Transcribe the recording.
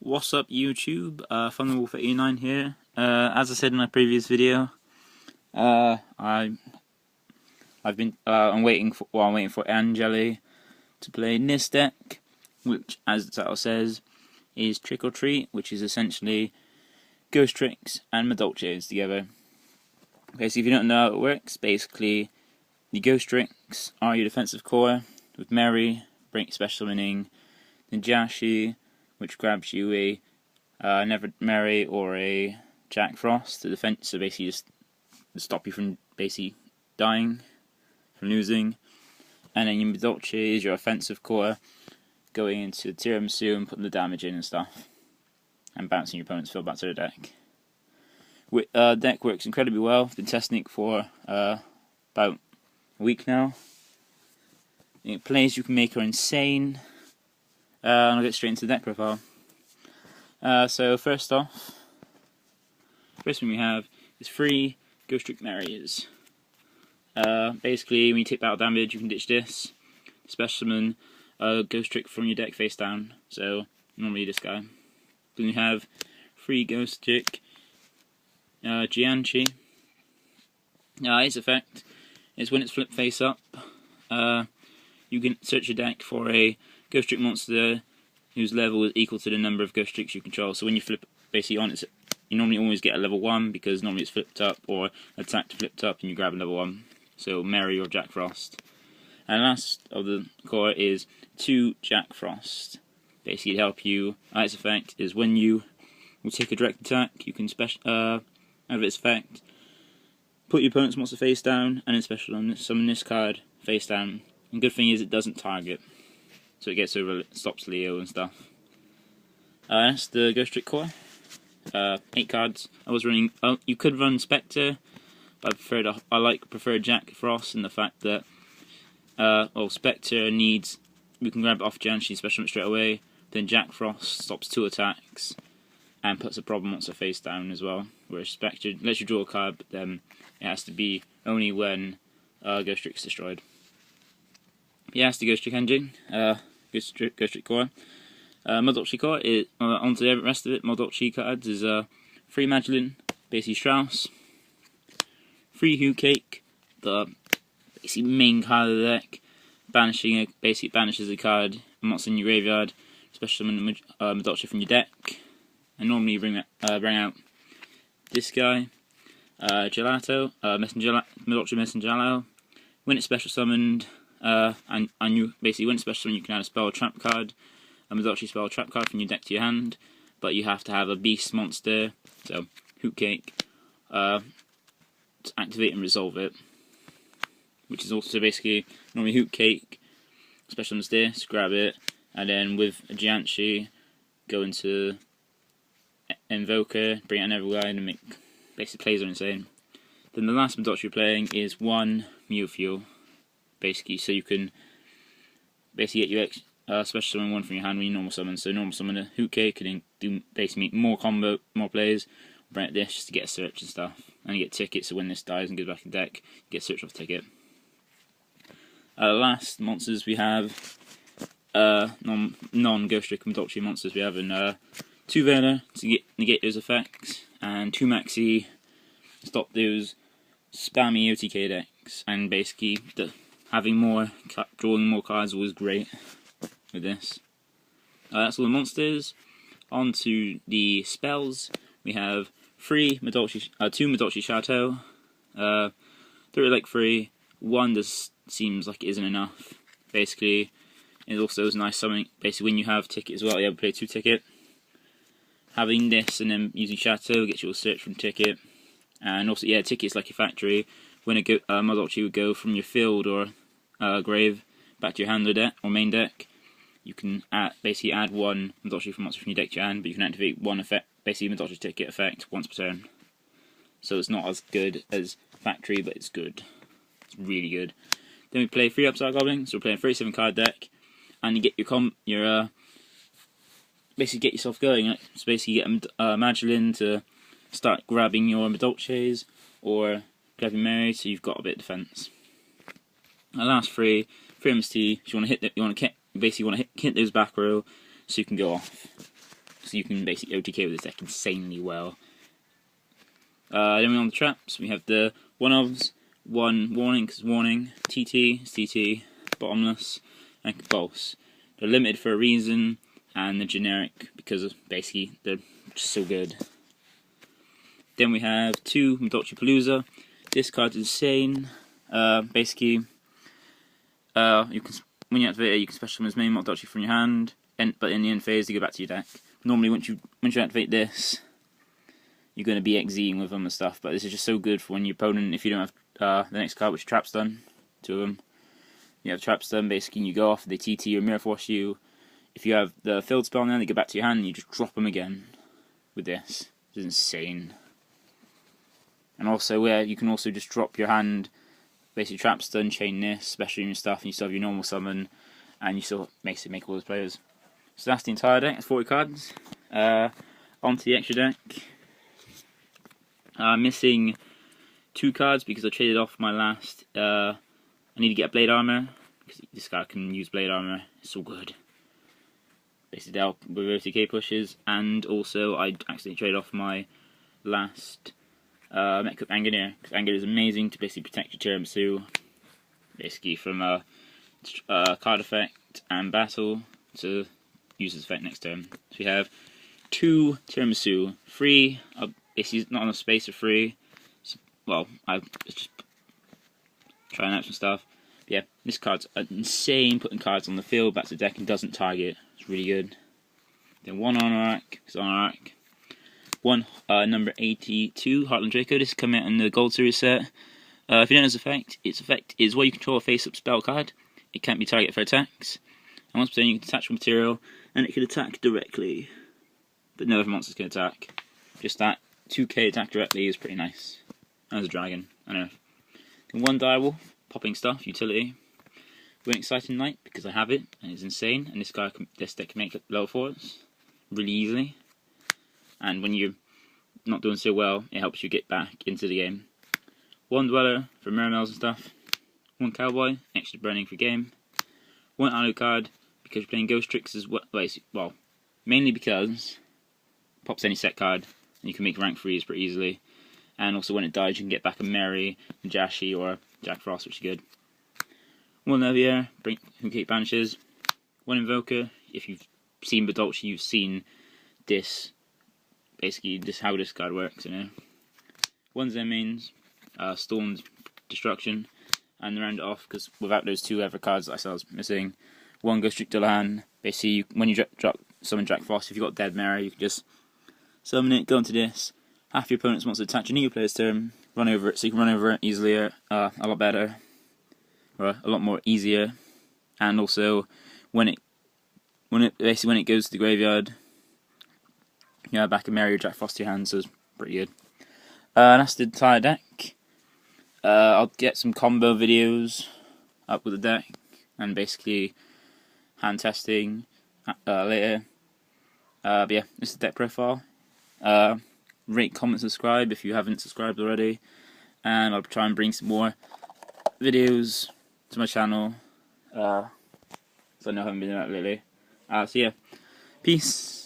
What's up YouTube, FunTheWolf89 here. As I said in my previous video, I'm waiting for Angeli to play this deck, which, as the title says, is Trick or Treat, which is essentially Ghostricks and Madolches together. Okay, so if you don't know how it works, basically the Ghostricks are your defensive core, with Mary, break special summoning, Najashi, which grabs you a Never Mary or a Jack Frost to defend, so basically just to stop you from basically dying, from losing. And then your Madolche is your offensive core, going into Tiramisu and putting the damage in and stuff, and bouncing your opponent's field back to the deck. Deck works incredibly well. I've been testing it for about a week now. Plays you can make are insane. And I'll get straight into the deck profile. So first one we have is 3 Ghostrick Marriers. Basically, when you take battle damage, you can ditch this. Special summon Ghostrick from your deck face down. So normally this guy. Then you have 3 Ghostrick Jianchi. Its effect is when it's flipped face up, you can search your deck for a Ghostrick monster whose level is equal to the number of Ghostricks you control. So when you flip basically on it, you normally always get a level 1 because normally it's flipped up, or attacked flipped up and you grab a level 1. So Mary or Jack Frost. And last of the core is 2 Jack Frost. Basically to help you, its effect is when you will take a direct attack, you can out of its effect, put your opponent's monster face down, and then special summon this card face down. And good thing is it doesn't target, so it gets over, stops Leo and stuff. That's the Ghostrick core. 8 cards. I was running. You could run Spectre, but I prefer Jack Frost in the fact that Spectre needs, we can grab it off Janshi special straight away. Then Jack Frost stops 2 attacks and puts a problem monster face down as well. Whereas Spectre lets you draw a card, but then it has to be only when Ghostrick's destroyed. Yeah, that's the Ghostrick engine. Ghostrick core. Madolche core is onto the rest of it. Madolche cards is 3 Madolche, basically Strauss. 3 Hootcake, the basically main card of the deck. Basically banishes a card, a monster in your graveyard, especially summon Madolche from your deck. And normally you bring out this guy, Gelato, Madolche Messenger. When it's special summoned, and you basically when it's special summoned, you can add a spell or trap card, a Madolche spell or trap card from your deck to your hand, but you have to have a beast monster, so Hootcake, to activate and resolve it. Which is also basically normally Hootcake, special summons this, grab it, and then with a Jianchi, go into Invoker, bring out an Everguide, and make basically plays are insane. Then the last Madolche you're playing is 1 Mewfuel, basically, so you can basically get your special summon 1 from your hand when you normal summon. So normal summon a Hootcake and then do basically make more plays, bring out this just to get a search and stuff, and you get tickets. So when this dies and goes back in deck, you get a search off ticket. Last monsters we have non-Ghostrick Madolche monsters. We have 2 Vela to negate those effects, and 2 Maxi to stop those spammy OTK decks. And basically, drawing more cards is always great with this. That's all the monsters. On to the spells. We have 2 Madolche Chateau. 3 like 3. 1 just seems like it isn't enough. Basically, it also is nice something. Basically, when you have ticket as well, you have to play 2 ticket. Having this and then using Chateau gets you a search from ticket, and also ticket's like your factory. When a Madolche would go from your field or grave back to your hand or main deck, you can basically add 1 Madolche from monster from your deck to your hand, but you can activate 1 effect, basically Madolche ticket effect once per turn. So it's not as good as factory, but it's good. It's really good. Then we play 3 Upside Goblin, so we're playing a 37 card deck, and you get your basically get yourself going. So basically you get Madolche to start grabbing your Madolches, or grabbing Mary, so you've got a bit of defense. Last 3 MST. You want to hit those back row, so you can go off. also you can basically OTK with this deck insanely well. Then we're on the traps. We have the one-ofs, one warning, because warning, TT, is TT, bottomless, and convulse. They're limited for a reason, and they're generic because basically they're just so good. Then we have 2 Madolche Palooza. This card's insane. Basically, you can, when you activate it, you can special summon as many Madolche from your hand, but in the end phase, you go back to your deck. Normally, once you activate this, you're going to be XZing with them and stuff, but this is just so good for when your opponent, if you don't have the next card, which is Trap Stun, 2 of them. You have Trap Stun, basically, you go off, they TT or Mirror Force you. If you have the field spell now, they go back to your hand, and you just drop them again with this. It's insane. And also, you can also just drop your hand, basically Trap Stun, chain this, special and stuff, and you still have your normal summon, and you still basically make all those players. So that's the entire deck, it's 40 cards. Onto the extra deck. I'm missing 2 cards because I traded off my last. I need to get a Blade Armor, because this guy can use Blade Armor, it's so good. Basically, help with OTK pushes, and also I accidentally traded off my last. Met up Angeneer, because Angeneer is amazing to basically protect your Tiramisu, basically from card effect and battle, to use this effect next turn. So we have 2 Tiramisu, free, basically not enough space for free, so, well, I was just trying out some stuff. But yeah, this card's insane, putting cards on the field, back to the deck, and doesn't target, it's really good. Then 1 Honor Arc, because Honor Arc. 1 number 82, Heartland Draco. This is coming out in the Gold Series set. If you don't know its effect is while you control a face-up spell card, it can't be targeted for attacks. And once per turn you can detach from material, and it can attack directly. But no other monsters can attack. Just that 2k attack directly is pretty nice. As a dragon, I know. Then 1 Direwolf, popping stuff, utility. Win Exciting Night, because I have it, and it's insane. And this deck can make level 4s really easily. And when you're not doing so well, it helps you get back into the game. 1 Dweller for Mirror and stuff. 1 Cowboy, extra burning for game. 1 Alucard, because you're playing Ghostricks as well, mainly because it pops any set card, and you can make rank 3s pretty easily. And also when it dies, you can get back a Mary, a Jashi, or Jack Frost, which is good. 1 Levier, bring Hootcake banishes. 1 Invoker, if you've seen Madolche, you've seen this. Basically, just how this card works, you know. 1 Zenmains, Storm's Destruction, and round it off, because without those 2 other cards that I said I was missing, 1 Ghostricks Delahan. Basically, when you summon Jack Frost, if you've got Dead Mary, you can just summon it, go into this. Half your opponents wants to attach a new player's turn, run over it, so you can run over it easily, a lot better, or a lot more easier. And also, when it goes to the graveyard, yeah, back in Mary or Jack Frost to your hand, so it's pretty good. That's the entire deck. I'll get some combo videos up with the deck, and basically hand testing later. But yeah, this is the deck profile. Rate, comment, subscribe if you haven't subscribed already, and I'll try and bring some more videos to my channel. So I know I haven't been doing that lately. So yeah, peace.